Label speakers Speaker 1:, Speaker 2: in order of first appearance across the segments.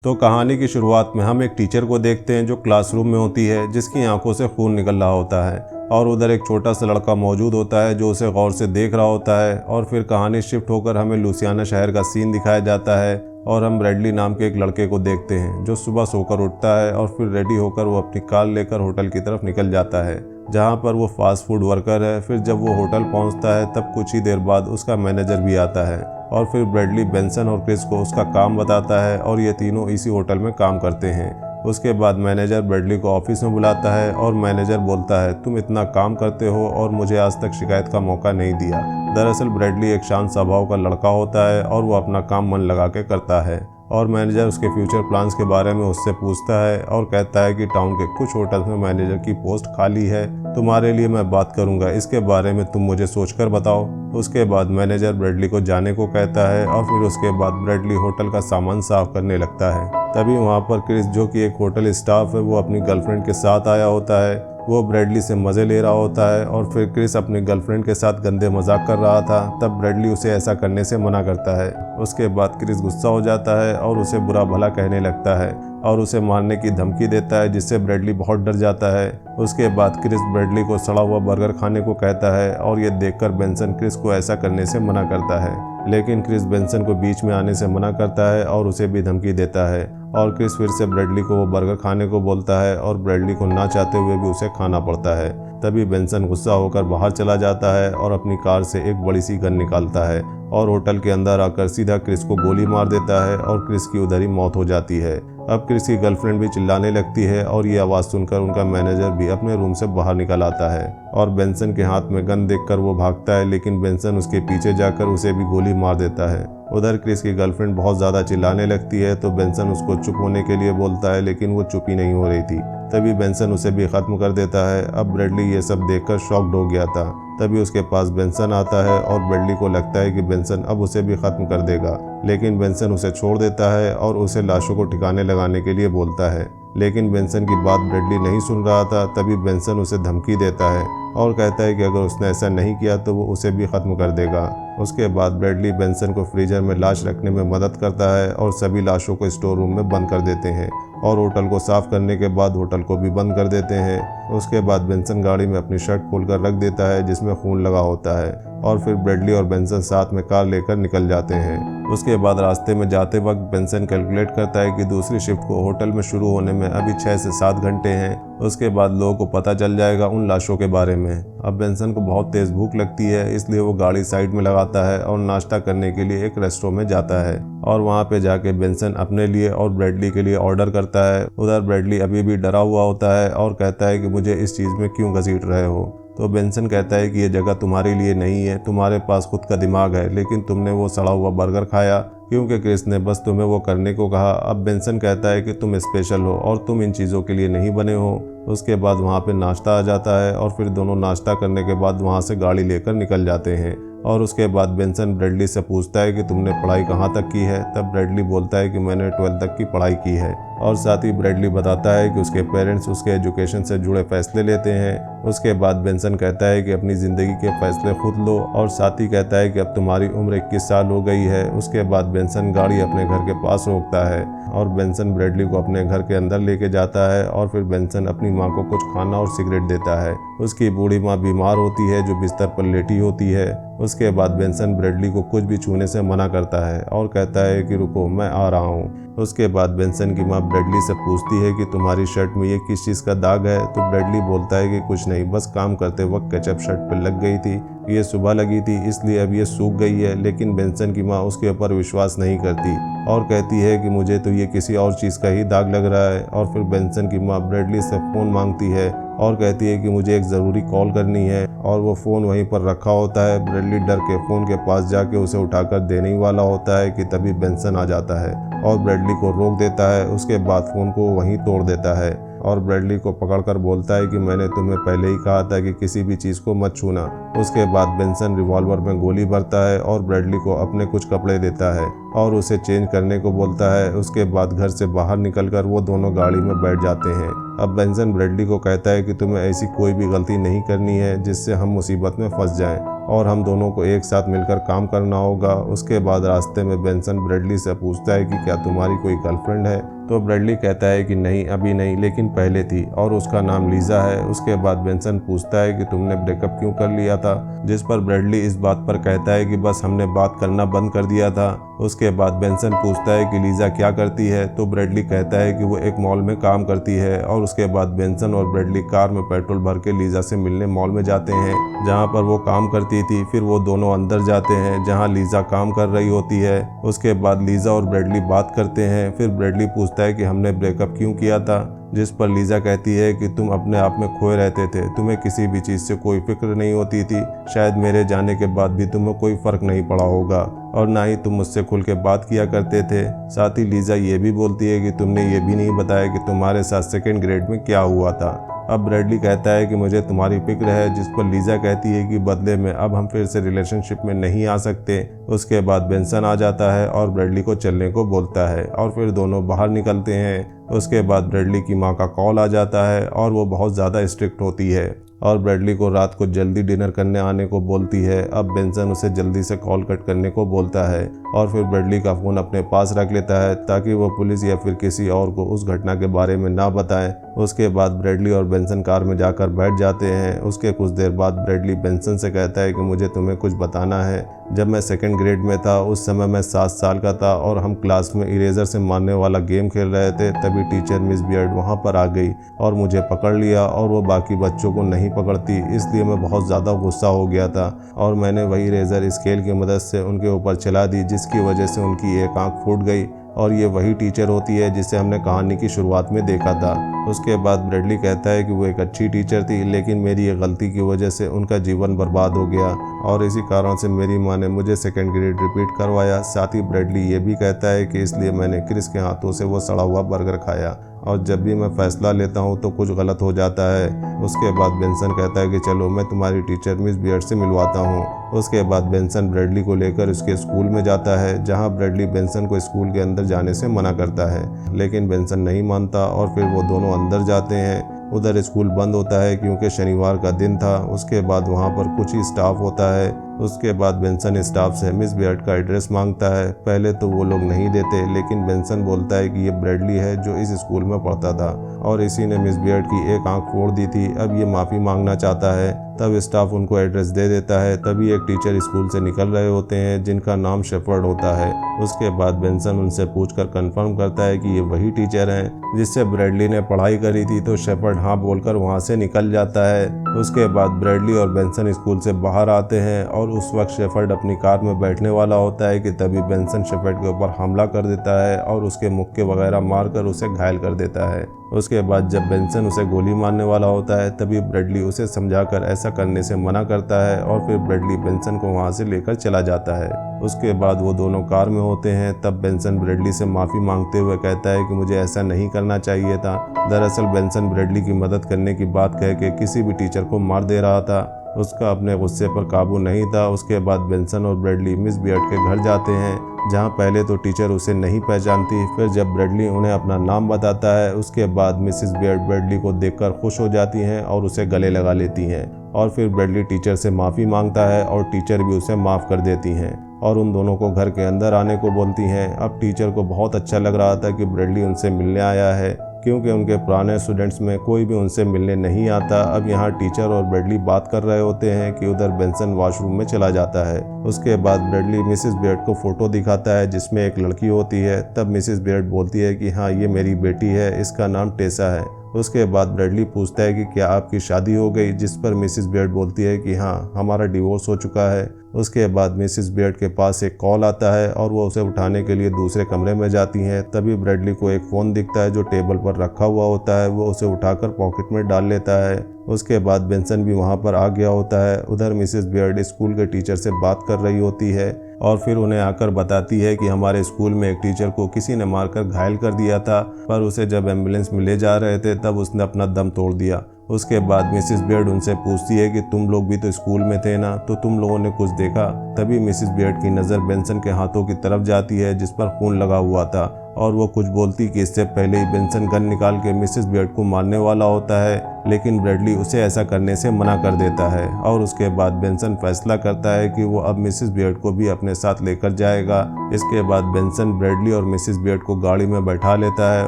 Speaker 1: तो कहानी की शुरुआत में हम एक टीचर को देखते हैं जो क्लासरूम में होती है, जिसकी आंखों से खून निकल रहा होता है और उधर एक छोटा सा लड़का मौजूद होता है जो उसे गौर से देख रहा होता है। और फिर कहानी शिफ्ट होकर हमें लुसियाना शहर का सीन दिखाया जाता है और हम ब्रैडली नाम के एक लड़के को देखते हैं जो सुबह सोकर उठता है और फिर रेडी होकर वो अपनी कार लेकर होटल की तरफ निकल जाता है, जहाँ पर वो फास्ट फूड वर्कर है। फिर जब वो होटल पहुँचता है तब कुछ ही देर बाद उसका मैनेजर भी आता है और फिर ब्रैडली बेंसन और क्रिस को उसका काम बताता है और ये तीनों इसी होटल में काम करते हैं। उसके बाद मैनेजर ब्रैडली को ऑफिस में बुलाता है और मैनेजर बोलता है, तुम इतना काम करते हो और मुझे आज तक शिकायत का मौका नहीं दिया। दरअसल ब्रैडली एक शांत स्वभाव का लड़का होता है और वो अपना काम मन लगा के करता है। और मैनेजर उसके फ्यूचर प्लान्स के बारे में उससे पूछता है और कहता है कि टाउन के कुछ होटल्स में मैनेजर की पोस्ट खाली है, तुम्हारे लिए मैं बात करूंगा, इसके बारे में तुम मुझे सोचकर बताओ। उसके बाद मैनेजर ब्रैडली को जाने को कहता है और फिर उसके बाद ब्रैडली होटल का सामान साफ करने लगता है। तभी वहाँ पर क्रिस, जो कि एक होटल स्टाफ है, वो अपनी गर्लफ्रेंड के साथ आया होता है। वो ब्रैडली से मज़े ले रहा होता है और फिर क्रिस अपनी गर्लफ्रेंड के साथ गंदे मजाक कर रहा था, तब ब्रैडली उसे ऐसा करने से मना करता है। उसके बाद क्रिस गुस्सा हो जाता है और उसे बुरा भला कहने लगता है और उसे मारने की धमकी देता है, जिससे ब्रैडली बहुत डर जाता है। उसके बाद क्रिस ब्रैडली को सड़ा हुआ बर्गर खाने को कहता है और ये देखकर बेंसन क्रिस को ऐसा करने से मना करता है, लेकिन क्रिस बेंसन को बीच में आने से मना करता है और उसे भी धमकी देता है। और क्रिस फिर से ब्रैडली को वो बर्गर खाने को बोलता है और ब्रैडली को ना चाहते हुए भी उसे खाना पड़ता है। तभी बेंसन गुस्सा होकर बाहर चला जाता है और अपनी कार से एक बड़ी सी गन निकालता है और होटल के अंदर आकर सीधा क्रिस को गोली मार देता है और क्रिस की उधर ही मौत हो जाती है। अब क्रिस की गर्लफ्रेंड भी चिल्लाने लगती है और ये आवाज़ सुनकर उनका मैनेजर भी अपने रूम से बाहर निकल आता है और बेंसन के हाथ में गन देखकर वो भागता है, लेकिन बेंसन उसके पीछे जाकर उसे भी गोली मार देता है। उधर क्रिस की गर्लफ्रेंड बहुत ज़्यादा चिल्लाने लगती है तो बेंसन उसको चुप होने के लिए बोलता है, लेकिन वो चुप ही नहीं हो रही थी। तभी बेंसन उसे भी ख़त्म कर देता है। अब ब्रैडली ये सब देखकर शॉक्ड हो गया था। तभी उसके पास बेंसन आता है और ब्रैडली को लगता है कि बेंसन अब उसे भी ख़त्म कर देगा, लेकिन बेंसन उसे छोड़ देता है और उसे लाशों को ठिकाने लगाने के लिए बोलता है। लेकिन बेंसन की बात ब्रैडली नहीं सुन रहा था। तभी बेंसन उसे धमकी देता है और कहता है कि अगर उसने ऐसा नहीं किया तो वो उसे भी ख़त्म कर देगा। उसके बाद ब्रैडली बेंसन को फ्रीजर में लाश रखने में मदद करता है और सभी लाशों को स्टोर रूम में बंद कर देते हैं और होटल को साफ करने के बाद होटल को भी बंद कर देते हैं। उसके बाद बेंसन गाड़ी में अपनी शर्ट खोलकर रख देता है जिसमें खून लगा होता है और फिर ब्रैडली और बेंसन साथ में कार लेकर निकल जाते हैं। उसके बाद रास्ते में जाते वक्त बेंसन कैलकुलेट करता है कि दूसरी शिफ्ट को होटल में शुरू होने में अभी 6 से 7 घंटे हैं। उसके बाद लोगों को पता चल जाएगा उन लाशों के बारे में। अब बेंसन को बहुत तेज़ भूख लगती है, इसलिए वो गाड़ी साइड में लगाता है और नाश्ता करने के लिए एक रेस्टोरेंट में जाता है और वहाँ पे जाके बेंसन अपने लिए और ब्रैडली के लिए ऑर्डर करता है। उधर ब्रैडली अभी भी डरा हुआ होता है और कहता है कि मुझे इस चीज़ में क्यों घसीट रहे हो। तो बेंसन कहता है कि ये जगह तुम्हारे लिए नहीं है, तुम्हारे पास खुद का दिमाग है, लेकिन तुमने वो सड़ा हुआ बर्गर खाया क्योंकि क्रिस ने बस तुम्हें वो करने को कहा। अब बेंसन कहता है कि तुम स्पेशल हो और तुम इन चीज़ों के लिए नहीं बने हो। उसके बाद वहाँ पे नाश्ता आ जाता है और फिर दोनों नाश्ता करने के बाद वहाँ से गाड़ी लेकर निकल जाते हैं। और उसके बाद बेंसन ब्रैडली से पूछता है कि तुमने पढ़ाई कहाँ तक की है। तब ब्रैडली बोलता है कि मैंने 12th तक की पढ़ाई की है और साथ ही ब्रैडली बताता है कि उसके पेरेंट्स उसके एजुकेशन से जुड़े फैसले लेते हैं। उसके बाद बेंसन कहता है कि अपनी ज़िंदगी के फैसले खुद लो और साथ ही कहता है कि अब तुम्हारी उम्र 21 साल हो गई है। उसके बाद बेंसन गाड़ी अपने घर के पास रोकता है और बेंसन ब्रैडली को अपने घर के अंदर लेके जाता है और फिर बेंसन अपनी माँ को कुछ खाना और सिगरेट देता है। उसकी बूढ़ी माँ बीमार होती है जो बिस्तर पर लेटी होती है। उसके बाद बेंसन ब्रैडली को कुछ भी छूने से मना करता है और कहता है कि रुको, मैं आ रहा हूँ। उसके बाद बेंसन की माँ ब्रैडली से पूछती है कि तुम्हारी शर्ट में ये किस चीज़ का दाग है। तो ब्रैडली बोलता है कि कुछ नहीं, बस काम करते वक्त केचप शर्ट पर लग गई थी, ये सुबह लगी थी इसलिए अब ये सूख गई है। लेकिन बेंसन की माँ उसके ऊपर विश्वास नहीं करती और कहती है कि मुझे तो ये किसी और चीज़ का ही दाग लग रहा है। और फिर बेंसन की माँ ब्रैडली से फ़ोन मांगती है और कहती है कि मुझे एक ज़रूरी कॉल करनी है और वो फ़ोन वहीं पर रखा होता है। ब्रैडली डर के फ़ोन के पास जाके उसे उठाकर देने ही वाला होता है कि तभी बेंसन आ जाता है और ब्रैडली को रोक देता है। उसके बाद फ़ोन को वहीं तोड़ देता है और ब्रैडली को पकड़कर बोलता है कि मैंने तुम्हें पहले ही कहा था कि किसी भी चीज़ को मत छूना। उसके बाद बेंसन रिवॉल्वर में गोली भरता है और ब्रैडली को अपने कुछ कपड़े देता है और उसे चेंज करने को बोलता है। उसके बाद घर से बाहर निकलकर वो दोनों गाड़ी में बैठ जाते हैं। अब बेंसन ब्रैडली को कहता है कि तुम्हें ऐसी कोई भी गलती नहीं करनी है जिससे हम मुसीबत में फंस जाएं और हम दोनों को एक साथ मिलकर काम करना होगा। उसके बाद रास्ते में बेंसन ब्रैडली से पूछता है कि क्या तुम्हारी कोई गर्लफ्रेंड है, तो ब्रैडली कहता है कि नहीं, अभी नहीं, लेकिन पहले थी और उसका नाम लीजा है। उसके बाद बेंसन पूछता है कि तुमने ब्रेकअप क्यों कर लिया था, जिस पर ब्रैडली इस बात पर कहता है कि बस हमने बात करना बंद कर दिया था। उसके बाद बेंसन पूछता है कि लीजा क्या करती है, तो ब्रैडली कहता है कि वो एक मॉल में काम करती है। और उसके बाद बेंसन और ब्रैडली कार में पेट्रोल भर के लीजा से मिलने मॉल में जाते हैं जहाँ पर वो काम करती थी। फिर वो दोनों अंदर जाते हैं जहाँ लीजा काम कर रही होती है। उसके बाद लीजा और ब्रैडली बात करते हैं। फिर ब्रैडली पूछता है कि हमने ब्रेकअप क्यों किया था, जिस पर लीजा कहती है कि तुम अपने आप में खोए रहते थे, तुम्हें किसी भी चीज़ से कोई फिक्र नहीं होती थी, शायद मेरे जाने के बाद भी तुम्हें कोई फ़र्क नहीं पड़ा होगा और ना ही तुम मुझसे खुल के बात किया करते थे। साथ ही लीजा ये भी बोलती है कि तुमने ये भी नहीं बताया कि तुम्हारे साथ सेकेंड ग्रेड में क्या हुआ था। अब ब्रैडली कहता है कि मुझे तुम्हारी फिक्र है, जिस पर लीजा कहती है कि बदले में अब हम फिर से रिलेशनशिप में नहीं आ सकते। उसके बाद बेंसन आ जाता है और ब्रैडली को चलने को बोलता है और फिर दोनों बाहर निकलते हैं। उसके बाद ब्रैडली की माँ का कॉल आ जाता है और वो बहुत ज़्यादा स्ट्रिक्ट होती है और ब्रैडली को रात को जल्दी डिनर करने आने को बोलती है। अब बेंसन उसे जल्दी से कॉल कट करने को बोलता है और फिर ब्रैडली का फ़ोन अपने पास रख लेता है ताकि वो पुलिस या फिर किसी और को उस घटना के बारे में ना बताएं। उसके बाद ब्रैडली और बेंसन कार में जाकर बैठ जाते हैं। उसके कुछ देर बाद ब्रैडली बेंसन से कहता है कि मुझे तुम्हें कुछ बताना है। जब मैं सेकंड ग्रेड में था उस समय मैं 7 साल का था और हम क्लास में इरेजर से मारने वाला गेम खेल रहे थे। तभी टीचर मिस बियर्ड वहाँ पर आ गई और मुझे पकड़ लिया और वो बाकी बच्चों को नहीं पकड़ती, इसलिए मैं बहुत ज़्यादा गुस्सा हो गया था और मैंने वही इरेजर स्केल की मदद से उनके ऊपर चला दी, जिसकी वजह से उनकी एक आँख फूट गई। और ये वही टीचर होती है जिसे हमने कहानी की शुरुआत में देखा था। उसके बाद ब्रैडली कहता है कि वो एक अच्छी टीचर थी, लेकिन मेरी ये गलती की वजह से उनका जीवन बर्बाद हो गया और इसी कारण से मेरी माँ ने मुझे सेकंड ग्रेड रिपीट करवाया। साथ ही ब्रैडली ये भी कहता है कि इसलिए मैंने क्रिस के हाथों से वो सड़ा हुआ बर्गर खाया और जब भी मैं फैसला लेता हूँ तो कुछ गलत हो जाता है। उसके बाद बेंसन कहता है कि चलो मैं तुम्हारी टीचर मिस बियर्ड से मिलवाता हूँ। उसके बाद बेंसन ब्रैडली को लेकर उसके स्कूल में जाता है जहाँ ब्रैडली बेंसन को स्कूल के अंदर जाने से मना करता है, लेकिन बेंसन नहीं मानता और फिर वो दोनों अंदर जाते हैं। उधर स्कूल बंद होता है क्योंकि शनिवार का दिन था। उसके बाद वहाँ पर कुछ ही स्टाफ होता है। उसके बाद बेंसन स्टाफ से मिस बियर्ड का एड्रेस मांगता है। पहले तो वो लोग नहीं देते, लेकिन बेंसन बोलता है कि ये ब्रैडली है जो इस स्कूल में पढ़ता था और इसी ने मिस बियर्ड की एक आंख फोड़ दी थी। अब ये माफ़ी मांगना चाहता है। तब स्टाफ उनको एड्रेस दे देता है। तभी एक टीचर स्कूल से निकल रहे होते हैं जिनका नाम शेफर्ड होता है। उसके बाद बेंसन उनसे पूछकर कंफर्म करता है कि ये वही टीचर हैं जिससे ब्रैडली ने पढ़ाई करी थी, तो शेफर्ड हाँ बोलकर वहाँ से निकल जाता है। उसके बाद ब्रैडली और बेंसन स्कूल से बाहर आते हैं और उस वक्त शेफर्ड अपनी कार में बैठने वाला होता है कि तभी बेंसन शेफर्ड के ऊपर हमला कर देता है और उसके मुक्के वगैरह मारकर उसे घायल कर देता है। उसके बाद जब बेंसन उसे गोली मारने वाला होता है तभी ब्रैडली उसे समझाकर ऐसा करने से मना करता है और फिर ब्रैडली बेंसन को वहाँ से लेकर चला जाता है। उसके बाद वो दोनों कार में होते हैं। तब बेंसन ब्रैडली से माफ़ी मांगते हुए कहता है कि मुझे ऐसा नहीं करना चाहिए था। दरअसल बेंसन ब्रैडली की मदद करने की बात कह के किसी भी टीचर को मार दे रहा था। उसका अपने गुस्से पर काबू नहीं था। उसके बाद बेंसन और ब्रैडली मिस बियर्ड के घर जाते हैं जहां पहले तो टीचर उसे नहीं पहचानती। फिर जब ब्रैडली उन्हें अपना नाम बताता है उसके बाद मिसिस बियर्ड ब्रैडली को देखकर खुश हो जाती हैं और उसे गले लगा लेती हैं और फिर ब्रैडली टीचर से माफ़ी मांगता है और टीचर भी उसे माफ़ कर देती हैं और उन दोनों को घर के अंदर आने को बोलती हैं। अब टीचर को बहुत अच्छा लग रहा था कि ब्रैडली उनसे मिलने आया है, क्योंकि उनके पुराने स्टूडेंट्स में कोई भी उनसे मिलने नहीं आता। अब यहाँ टीचर और ब्रैडली बात कर रहे होते हैं कि उधर बेंसन वॉशरूम में चला जाता है। उसके बाद ब्रैडली मिसिस बियर्ड को फ़ोटो दिखाता है जिसमें एक लड़की होती है। तब मिसिस बियर्ड बोलती है कि हाँ ये मेरी बेटी है, इसका नाम टेसा है। उसके बाद ब्रैडली पूछता है कि क्या आपकी शादी हो गई, जिस पर मिसिस बियर्ड बोलती है कि हाँ हमारा डिवोर्स हो चुका है। उसके बाद मिसिस बियर्ड के पास एक कॉल आता है और वो उसे उठाने के लिए दूसरे कमरे में जाती हैं। तभी ब्रैडली को एक फ़ोन दिखता है जो टेबल पर रखा हुआ होता है। वो उसे उठाकर पॉकेट में डाल लेता है। उसके बाद बेंसन भी वहाँ पर आ गया होता है। उधर मिसिस बियर्ड स्कूल के टीचर से बात कर रही होती है और फिर उन्हें आकर बताती है कि हमारे स्कूल में एक टीचर को किसी ने मारकर घायल कर दिया था, पर उसे जब एम्बुलेंस में ले जा रहे थे तब उसने अपना दम तोड़ दिया। उसके बाद मिसिस बेयर्ड उनसे पूछती है कि तुम लोग भी तो स्कूल में थे ना, तो तुम लोगों ने कुछ देखा? तभी मिसिस बेयर्ड की नज़र बेंसन के हाथों की तरफ जाती है जिस पर खून लगा हुआ था, और वो कुछ बोलती कि इससे पहले ही बेंसन गन निकाल के मिसिस बेयर्ड को मारने वाला होता है, लेकिन ब्रैडली उसे ऐसा करने से मना कर देता है। और उसके बाद बेंसन फैसला करता है कि वो अब मिसिस बेयर्ड को भी अपने साथ लेकर जाएगा। इसके बाद बेंसन ब्रैडली और मिसिस बेयर्ड को गाड़ी में बैठा लेता है।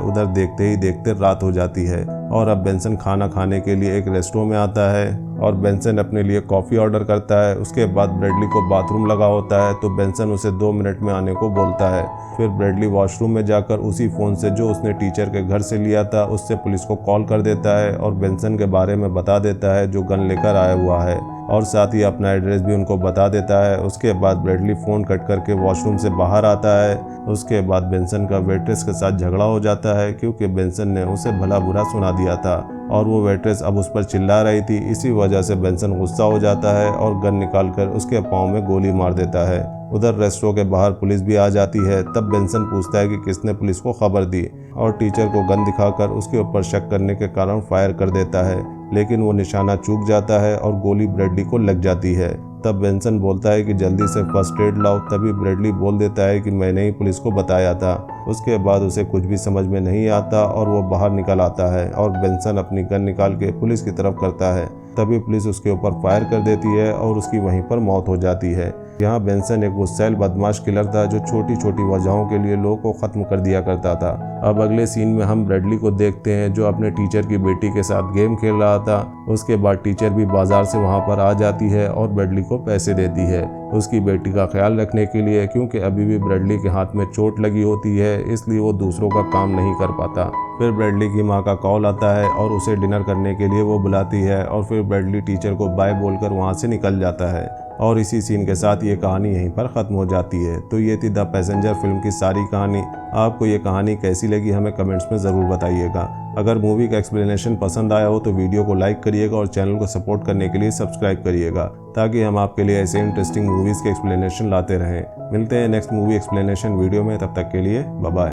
Speaker 1: उधर देखते ही देखते रात हो जाती है और अब बेंसन खाना खाने के लिए एक रेस्टोरेंट में आता है और बेंसन अपने लिए कॉफ़ी ऑर्डर करता है। उसके बाद ब्रैडली को बाथरूम लगा होता है, तो बेंसन उसे 2 मिनट में आने को बोलता है। फिर ब्रैडली वॉशरूम में जाकर उसी फ़ोन से जो उसने टीचर के घर से लिया था उससे पुलिस को कॉल कर देता है और बेंसन के बारे में बता देता है जो गन लेकर आया हुआ है, और साथ ही अपना एड्रेस भी उनको बता देता है। उसके बाद ब्रैडली फ़ोन कट करके वॉशरूम से बाहर आता है। उसके बाद बेंसन का वेट्रेस के साथ झगड़ा हो जाता है क्योंकि बेंसन ने उसे भला बुरा सुना दिया था और वो वेट्रेस अब उस पर चिल्ला रही थी। इसी वजह से बेंसन गुस्सा हो जाता है और गन निकालकर उसके पाँव में गोली मार देता है। उधर रेस्टोरेंट के बाहर पुलिस भी आ जाती है। तब बेंसन पूछता है कि किसने पुलिस को खबर दी, और टीचर को गन दिखाकर उसके ऊपर शक करने के कारण फायर कर देता है, लेकिन वो निशाना चूक जाता है और गोली ब्रैडली को लग जाती है। तब बेंसन बोलता है कि जल्दी से फर्स्ट एड लाओ। तभी ब्रैडली बोल देता है कि मैंने ही पुलिस को बताया था। उसके बाद उसे कुछ भी समझ में नहीं आता और वो बाहर निकल आता है और बेंसन अपनी गन निकाल के पुलिस की तरफ करता है। तभी पुलिस उसके ऊपर फायर कर देती है और उसकी वहीं पर मौत हो जाती है। यहाँ बेंसन एक गुस्सैल बदमाश किलर था जो छोटी छोटी वजहों के लिए लोगों को ख़त्म कर दिया करता था। अब अगले सीन में हम ब्रैडली को देखते हैं जो अपने टीचर की बेटी के साथ गेम खेल रहा था। उसके बाद टीचर भी बाजार से वहाँ पर आ जाती है और ब्रैडली को पैसे देती है उसकी बेटी का ख्याल रखने के लिए, क्योंकि अभी भी ब्रैडली के हाथ में चोट लगी होती है, इसलिए वो दूसरों का काम नहीं कर पाता। फिर ब्रैडली की माँ का कॉल आता है और उसे डिनर करने के लिए वो बुलाती है और फिर ब्रैडली टीचर को बाय बोलकर वहाँ से निकल जाता है। और इसी सीन के साथ ये कहानी यहीं पर ख़त्म हो जाती है। तो ये थी द पैसेंजर फिल्म की सारी कहानी। आपको ये कहानी कैसी लगी हमें कमेंट्स में ज़रूर बताइएगा। अगर मूवी का एक्सप्लेनेशन पसंद आया हो तो वीडियो को लाइक करिएगा और चैनल को सपोर्ट करने के लिए सब्सक्राइब करिएगा, ताकि हम आपके लिए ऐसे इंटरेस्टिंग मूवीज़ के एक्सप्लेनेशन लाते रहें। मिलते हैं नेक्स्ट मूवी एक्सप्लेनेशन वीडियो में, तब तक के लिए बाय बाय।